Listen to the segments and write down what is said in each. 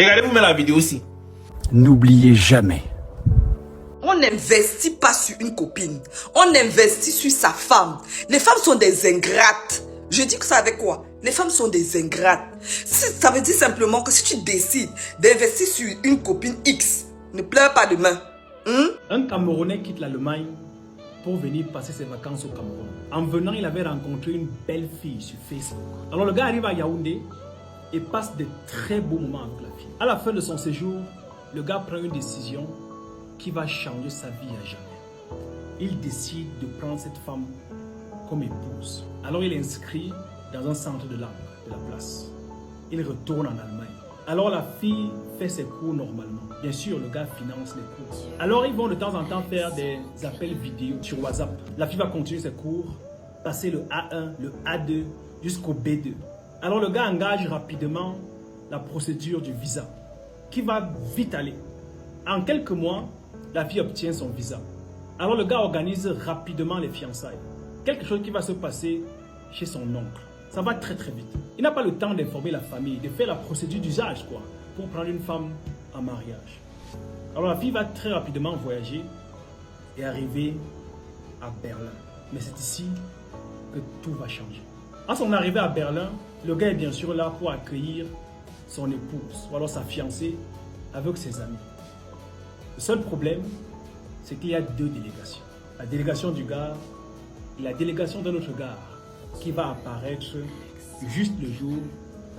Regardez-vous même la vidéo aussi. N'oubliez jamais. On n'investit pas sur une copine. On investit sur sa femme. Les femmes sont des ingrates. Je dis que ça avec quoi? Les femmes sont des ingrates. Ça veut dire simplement que si tu décides d'investir sur une copine X, ne pleure pas demain. Un Camerounais quitte l'Allemagne pour venir passer ses vacances au Cameroun. En venant, il avait rencontré une belle fille sur Facebook. Alors le gars arrive à Yaoundé et passe de très beaux moments avec la fille. À la fin de son séjour, le gars prend une décision qui va changer sa vie à jamais. Il décide de prendre cette femme comme épouse. Alors il inscrit dans un centre de langue de la place. Il retourne en Allemagne. Alors la fille fait ses cours normalement. Bien sûr, le gars finance les cours. Alors ils vont de temps en temps faire des appels vidéo sur WhatsApp. La fille va continuer ses cours, passer le A1, le A2 jusqu'au B2. Alors le gars engage rapidement la procédure du visa qui va vite aller. En quelques mois, la fille obtient son visa. Alors le gars organise rapidement les fiançailles. Quelque chose qui va se passer chez son oncle. Ça va très très vite. Il n'a pas le temps d'informer la famille, de faire la procédure d'usage quoi, pour prendre une femme en mariage. Alors la fille va très rapidement voyager et arriver à Berlin. Mais c'est ici que tout va changer. À son arrivée à Berlin, le gars est bien sûr là pour accueillir son épouse, ou alors sa fiancée, avec ses amis. Le seul problème, c'est qu'il y a deux délégations. La délégation du gars et la délégation d'un autre gars qui va apparaître juste le jour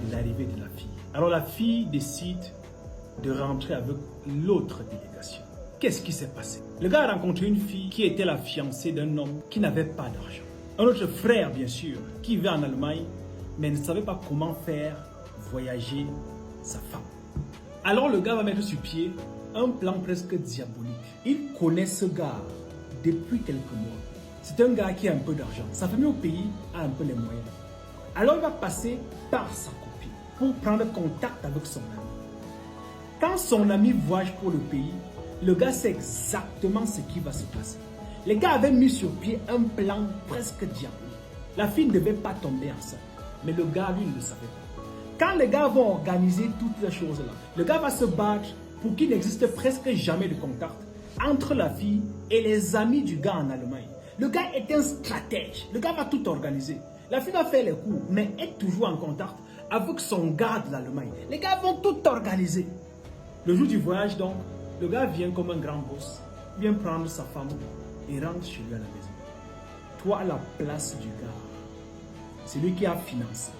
de l'arrivée de la fille. Alors la fille décide de rentrer avec l'autre délégation. Qu'est-ce qui s'est passé? Le gars a rencontré une fille qui était la fiancée d'un homme qui n'avait pas d'argent. Un autre frère, bien sûr, qui vivait en Allemagne, mais ne savait pas comment faire voyager sa femme. Alors le gars va mettre sur pied un plan presque diabolique. Il connaît ce gars depuis quelques mois. C'est un gars qui a un peu d'argent. Sa famille au pays a un peu les moyens. Alors il va passer par sa copine pour prendre contact avec son ami. Quand son ami voyage pour le pays, le gars sait exactement ce qui va se passer. Les gars avaient mis sur pied un plan presque diabolique. La fille ne devait pas tomber enceinte. Mais le gars, lui, ne le savait pas. Quand les gars vont organiser toutes ces choses-là, le gars va se battre pour qu'il n'existe presque jamais de contact entre la fille et les amis du gars en Allemagne. Le gars est un stratège. Le gars va tout organiser. La fille va faire les coups, mais est toujours en contact avec son gars de l'Allemagne. Les gars vont tout organiser. Le jour du voyage, donc, le gars vient comme un grand boss, vient prendre sa femme et rentre chez lui à la maison. Toi, à la place du gars, c'est lui qui a financé.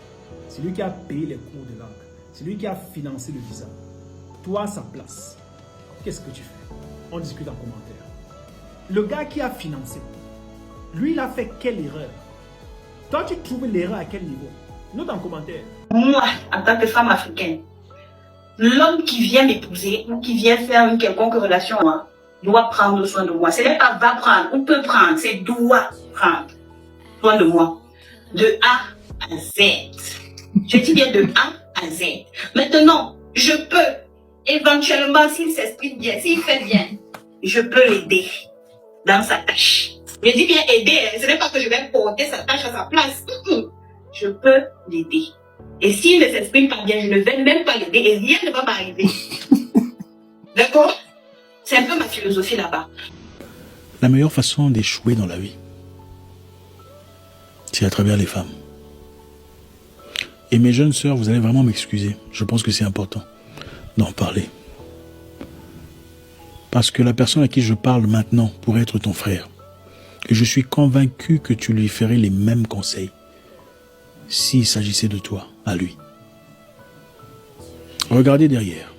C'est lui qui a payé les cours de langue. C'est lui qui a financé le visa. Toi, à sa place, qu'est-ce que tu fais? On discute en commentaire. Le gars qui a financé, lui, il a fait quelle erreur? Toi, tu trouves l'erreur à quel niveau? Note en commentaire. Moi, en tant que femme africaine, l'homme qui vient m'épouser ou qui vient faire une quelconque relation à moi doit prendre soin de moi. Ce n'est pas va prendre ou peut prendre, c'est doit prendre soin de moi. De A à Z. Je dis bien de A à Z. Maintenant, je peux, éventuellement, s'il s'exprime bien, s'il fait bien, je peux l'aider dans sa tâche. Je dis bien aider, ce n'est pas que je vais porter sa tâche à sa place. Je peux l'aider. Et s'il ne s'exprime pas bien, je ne vais même pas l'aider et rien ne va m'arriver. D'accord? C'est un peu ma philosophie là-bas. La meilleure façon d'échouer dans la vie, c'est à travers les femmes. Et mes jeunes sœurs, vous allez vraiment m'excuser. Je pense que c'est important d'en parler. Parce que la personne à qui je parle maintenant pourrait être ton frère. Et je suis convaincu que tu lui ferais les mêmes conseils s'il s'agissait de toi, à lui. Regardez derrière.